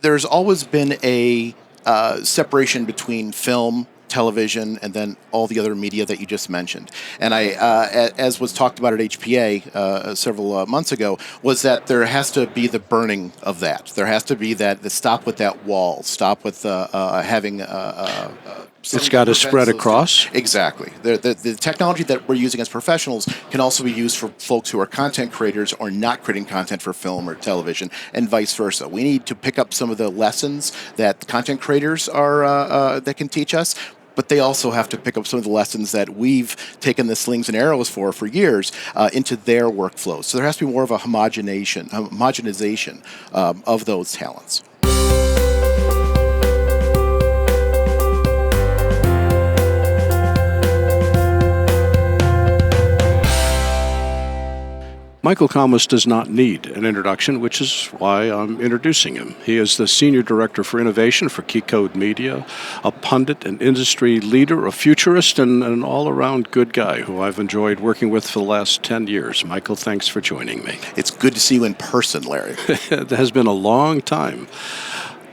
there's always been a separation between film, television, and then all the other media that you just mentioned. And as was talked about at HPA several months ago, was that there has to be the burning of that. There has to be the stop with that wall, stop with having. It's got to spread across. Exactly. The technology that we're using as professionals can also be used for folks who are content creators or not creating content for film or television, and vice versa. We need to pick up some of the lessons that content creators are that can teach us, but they also have to pick up some of the lessons that we've taken the slings and arrows for years into their workflows. So there has to be more of a homogenization of those talents. Michael Kammes does not need an introduction, which is why I'm introducing him. He is the Senior Director for Innovation for Keycode Media, a pundit, an industry leader, a futurist, and an all-around good guy who I've enjoyed working with for the last 10 years. Michael, thanks for joining me. It's good to see you in person, Larry. It has been a long time.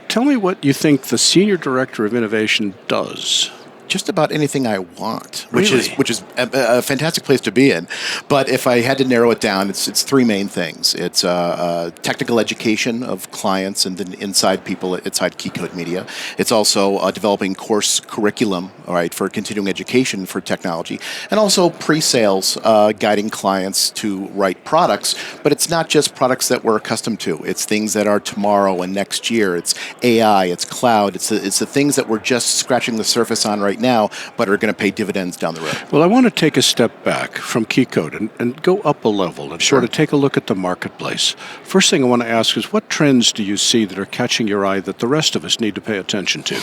Tell me what you think the Senior Director of Innovation does. Just about anything I want, which Really? is a fantastic place to be in. But if I had to narrow it down, it's three main things. It's technical education of clients and then inside people inside Keycode Media. It's also developing course curriculum, all right, for continuing education for technology, and also pre-sales, guiding clients to write products. But it's not just products that we're accustomed to. It's things that are tomorrow and next year. It's AI. It's cloud. It's the things that we're just scratching the surface on right now, but are going to pay dividends down the road. Well, I want to take a step back from Keycode and go up a level and sort of take a look at the marketplace. First thing I want to ask is, what trends do you see that are catching your eye that the rest of us need to pay attention to?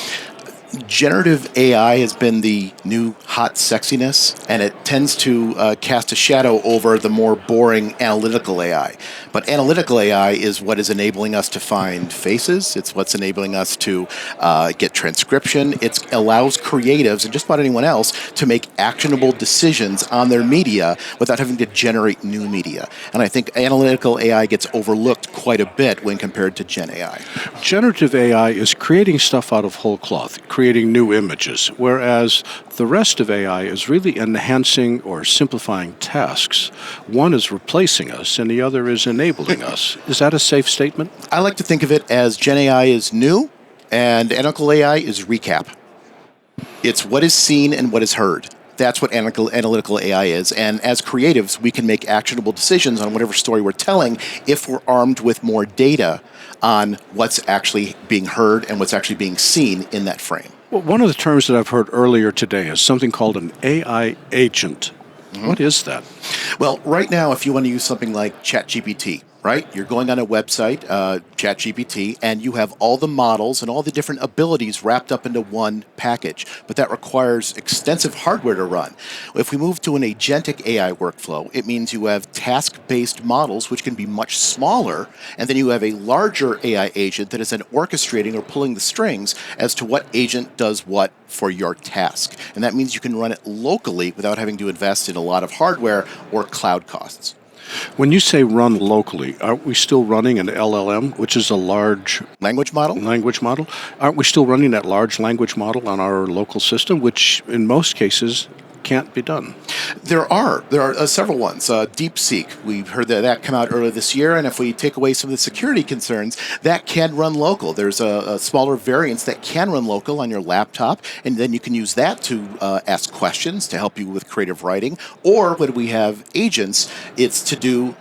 Generative AI has been the new hot sexiness, and it tends to cast a shadow over the more boring analytical AI. But analytical AI is what is enabling us to find faces. It's what's enabling us to get transcription. It allows creatives and just about anyone else to make actionable decisions on their media without having to generate new media. And I think analytical AI gets overlooked quite a bit when compared to Gen AI. Generative AI is creating stuff out of whole cloth, creating new images, whereas the rest of AI is really enhancing or simplifying tasks. One is replacing us, and the other is enabling us. Is that a safe statement? I like to think of it as Gen AI is new, and analytical AI is recap. It's what is seen and what is heard. That's what analytical AI is. And as creatives, we can make actionable decisions on whatever story we're telling if we're armed with more data on what's actually being heard and what's actually being seen in that frame. Well, one of the terms that I've heard earlier today is something called an AI agent. Mm-hmm. What is that? Well, right now, if you want to use something like ChatGPT, right? You're going on a website, ChatGPT, and you have all the models and all the different abilities wrapped up into one package. But that requires extensive hardware to run. If we move to an agentic AI workflow, it means you have task-based models, which can be much smaller, and then you have a larger AI agent that is then orchestrating or pulling the strings as to what agent does what for your task. And that means you can run it locally without having to invest in a lot of hardware or cloud costs. When you say run locally, aren't we still running an LLM, which is a large language model? Aren't we still running that large language model on our local system, which in most cases can't be done? There are several ones. DeepSeek, we've heard that come out earlier this year, and if we take away some of the security concerns, that can run local. There's a smaller variance that can run local on your laptop, and then you can use that to ask questions to help you with creative writing. Or when we have agents, it's to do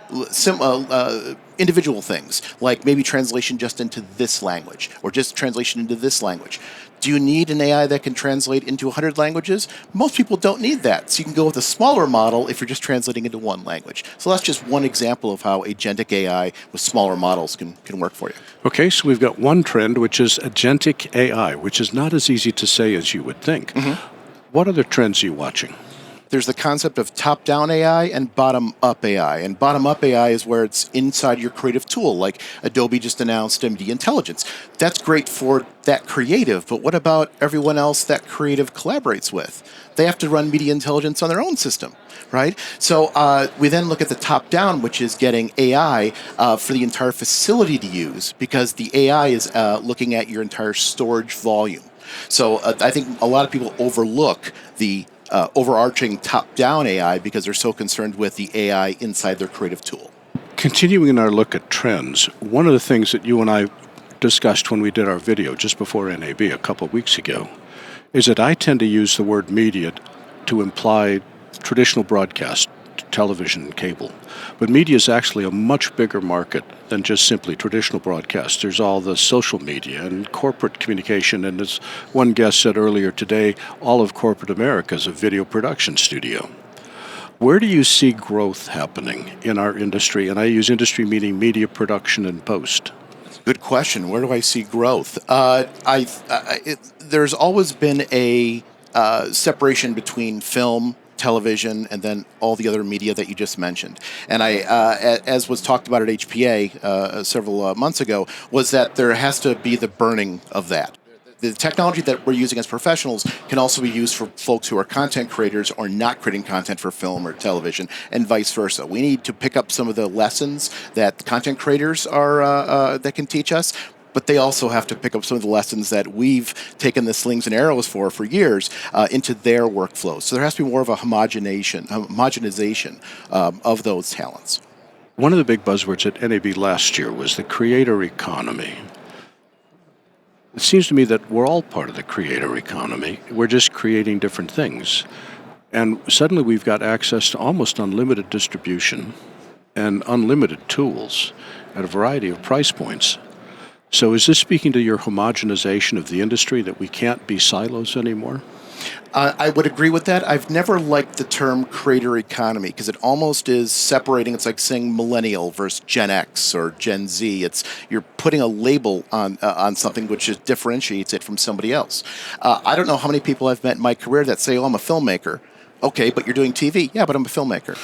individual things, like maybe translation just into this language, or just translation into this language. Do you need an AI that can translate into 100 languages? Most people don't need that. So you can go with a smaller model if you're just translating into one language. So that's just one example of how agentic AI with smaller models can work for you. Okay, so we've got one trend, which is agentic AI, which is not as easy to say as you would think. Mm-hmm. What other trends are you watching? There's the concept of top-down AI and bottom-up AI. And bottom-up AI is where it's inside your creative tool, like Adobe just announced MD Intelligence. That's great for that creative, but what about everyone else that creative collaborates with? They have to run media intelligence on their own system, right? So we then look at the top-down, which is getting AI for the entire facility to use, because the AI is looking at your entire storage volume. So I think a lot of people overlook the overarching top-down AI because they're so concerned with the AI inside their creative tool. Continuing in our look at trends, one of the things that you and I discussed when we did our video just before NAB a couple of weeks ago is that I tend to use the word media to imply traditional broadcast, television and cable. But media is actually a much bigger market than just simply traditional broadcast. There's all the social media and corporate communication, and as one guest said earlier today, all of corporate America is a video production studio. Where do you see growth happening in our industry? And I use industry meaning media production and post. Good question. Where do I see growth? There's always been a separation between film, television, and then all the other media that you just mentioned. And as was talked about at HPA several months ago, was that there has to be the burning of that. The technology that we're using as professionals can also be used for folks who are content creators or not creating content for film or television, and vice versa. We need to pick up some of the lessons that content creators are that can teach us, but they also have to pick up some of the lessons that we've taken the slings and arrows for years into their workflows. So there has to be more of a homogenization of those talents. One of the big buzzwords at NAB last year was the creator economy. It seems to me that we're all part of the creator economy. We're just creating different things. And suddenly we've got access to almost unlimited distribution and unlimited tools at a variety of price points. So is this speaking to your homogenization of the industry, that we can't be silos anymore? I would agree with that. I've never liked the term creator economy because it almost is separating. It's like saying millennial versus Gen X or Gen Z. You're putting a label on something which just differentiates it from somebody else. I don't know how many people I've met in my career that say, "Oh, I'm a filmmaker." Okay, but you're doing TV. Yeah, but I'm a filmmaker.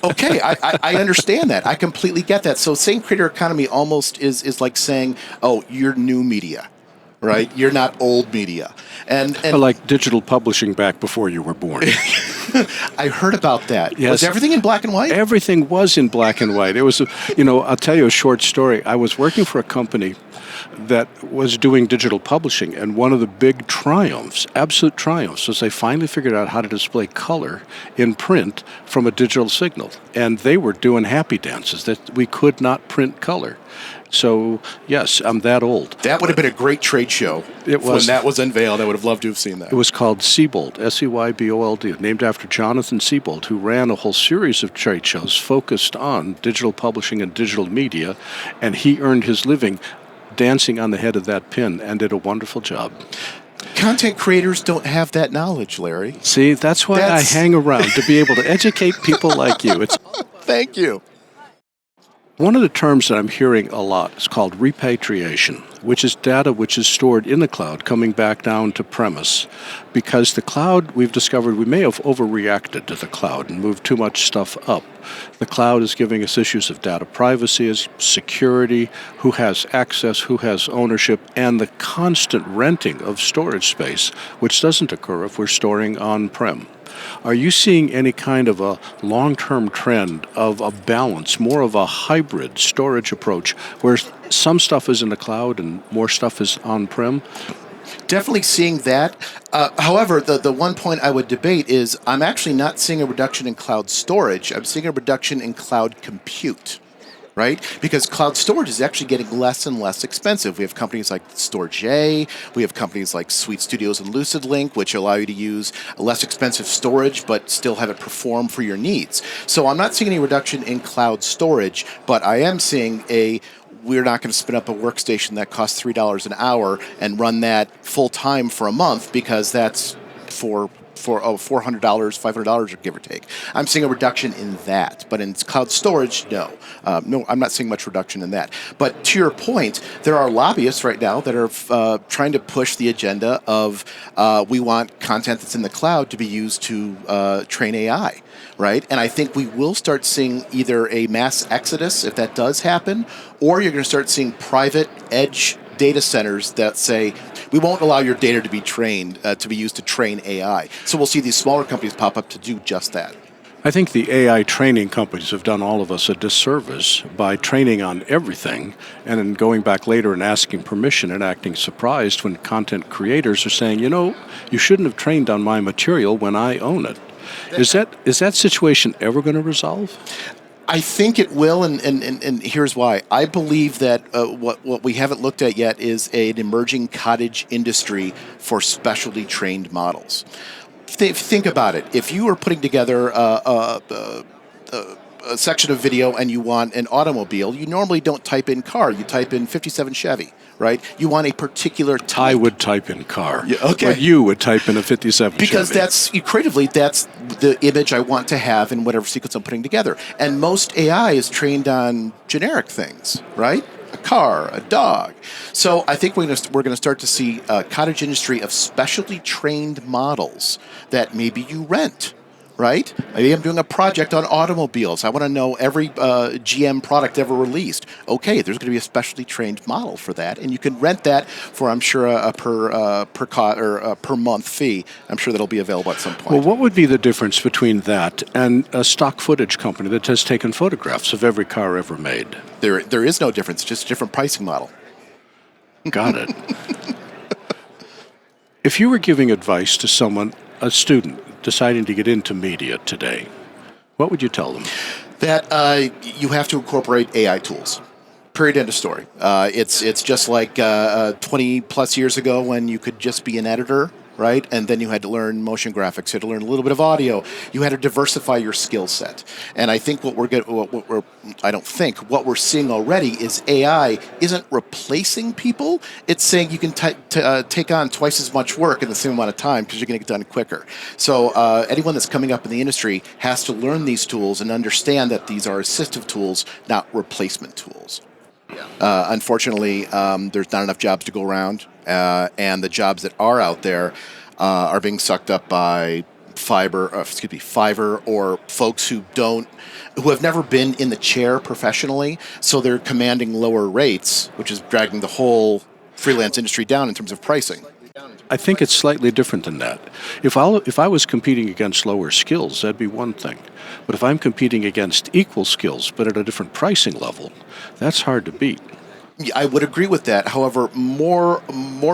Okay, I understand that. I completely get that. So saying creator economy almost is like saying, "Oh, you're new media." Right? You're not old media. And like digital publishing back before you were born. I heard about that. Yes. Was everything in black and white? Everything was in black and white. It was, I'll tell you a short story. I was working for a company that was doing digital publishing, and one of the big triumphs, absolute triumphs, was they finally figured out how to display color in print from a digital signal. And they were doing happy dances that we could not print color. So, yes, I'm that old. That would have been a great trade show. It was. When that was unveiled, I would have loved to have seen that. It was called Seybold, S-E-Y-B-O-L-D, named after Jonathan Seybold, who ran a whole series of trade shows focused on digital publishing and digital media, and he earned his living dancing on the head of that pin and did a wonderful job. Content creators don't have that knowledge, Larry. See, that's why I hang around, to be able to educate people like you. Thank you. One of the terms that I'm hearing a lot is called repatriation, which is data which is stored in the cloud coming back down to premise. Because the cloud, we've discovered we may have overreacted to the cloud and moved too much stuff up. The cloud is giving us issues of data privacy, security, who has access, who has ownership, and the constant renting of storage space, which doesn't occur if we're storing on-prem. Are you seeing any kind of a long-term trend of a balance, more of a hybrid storage approach, where some stuff is in the cloud and more stuff is on-prem? Definitely seeing that. However, the one point I would debate is I'm actually not seeing a reduction in cloud storage. I'm seeing a reduction in cloud compute. Right? Because cloud storage is actually getting less and less expensive. We have companies like Storj, we have companies like Suite Studios and LucidLink, which allow you to use a less expensive storage but still have it perform for your needs. So I'm not seeing any reduction in cloud storage, but I am seeing we're not going to spin up a workstation that costs $3 an hour and run that full time for a month, because that's for for $400, $500, or give or take. I'm seeing a reduction in that, but in cloud storage, no. No, I'm not seeing much reduction in that. But to your point, there are lobbyists right now that are trying to push the agenda of we want content that's in the cloud to be used to train AI, right? And I think we will start seeing either a mass exodus, if that does happen, or you're going to start seeing private edge data centers that say, we won't allow your data to be trained, to be used to train AI. So we'll see these smaller companies pop up to do just that. I think the AI training companies have done all of us a disservice by training on everything and then going back later and asking permission and acting surprised when content creators are saying, you shouldn't have trained on my material when I own it. Is that situation ever going to resolve? I think it will, and here's why. I believe that what we haven't looked at yet is an emerging cottage industry for specialty trained models. Think about it. If you were putting together a section of video and you want an automobile, you normally don't type in car. You type in 57 Chevy, right? You want a particular type. I would type in car. Yeah, okay. But you would type in a 57 because Chevy. Creatively, that's the image I want to have in whatever sequence I'm putting together. And most AI is trained on generic things, right? A car, a dog. So I think we're going to start to see a cottage industry of specially trained models that maybe you rent. Right? Maybe I'm doing a project on automobiles. I want to know every GM product ever released. Okay, there's going to be a specially trained model for that, and you can rent that for, I'm sure, a per month fee. I'm sure that'll be available at some point. Well, what would be the difference between that and a stock footage company that has taken photographs of every car ever made? There is no difference, just a different pricing model. Got it. If you were giving advice to someone, a student, deciding to get into media today, what would you tell them? That you have to incorporate AI tools. Period, end of story. It's just like 20 plus years ago when you could just be an editor, right? And then you had to learn motion graphics. You had to learn a little bit of audio. You had to diversify your skill set. And I think what we're seeing already is AI isn't replacing people. It's saying you can take on twice as much work in the same amount of time because you're going to get done quicker. So anyone that's coming up in the industry has to learn these tools and understand that these are assistive tools, not replacement tools. Unfortunately, there's not enough jobs to go around, and the jobs that are out there are being sucked up by Fiverr, or folks who have never been in the chair professionally, so they're commanding lower rates, which is dragging the whole freelance industry down in terms of pricing. I think it's slightly different than that. If I was competing against lower skills, that'd be one thing. But if I'm competing against equal skills, but at a different pricing level, that's hard to beat. I would agree with that. However, more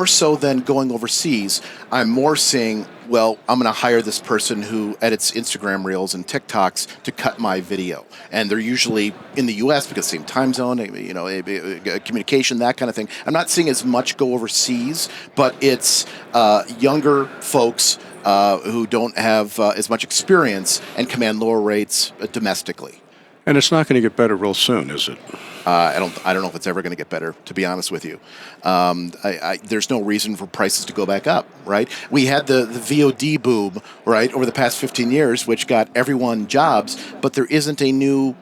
so than going overseas, I'm more seeing, well, I'm going to hire this person who edits Instagram reels and TikToks to cut my video. And they're usually in the U.S. because same time zone, communication, that kind of thing. I'm not seeing as much go overseas, but it's younger folks who don't have as much experience and command lower rates domestically. And it's not going to get better real soon, is it? I don't know if it's ever going to get better, to be honest with you. There's no reason for prices to go back up, right? We had the VOD boom, right, over the past 15 years, which got everyone jobs, but there isn't a new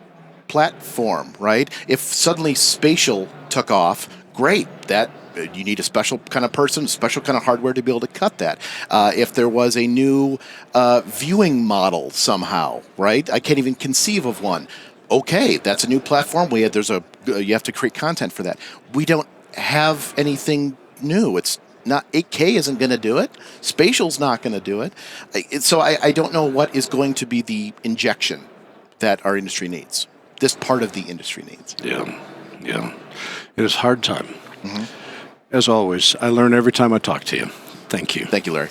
platform, right? If suddenly spatial took off, great. That you need a special kind of person, special kind of hardware to be able to cut that. If there was a new viewing model somehow, right? I can't even conceive of one. Okay, that's a new platform. You have to create content for that. We don't have anything new. It's not 8K isn't going to do it. Spatial's not going to do it. So I don't know what is going to be the injection that our industry needs. This part of the industry needs. Yeah. It is a hard time. Mm-hmm. As always, I learn every time I talk to you. Thank you. Thank you, Larry.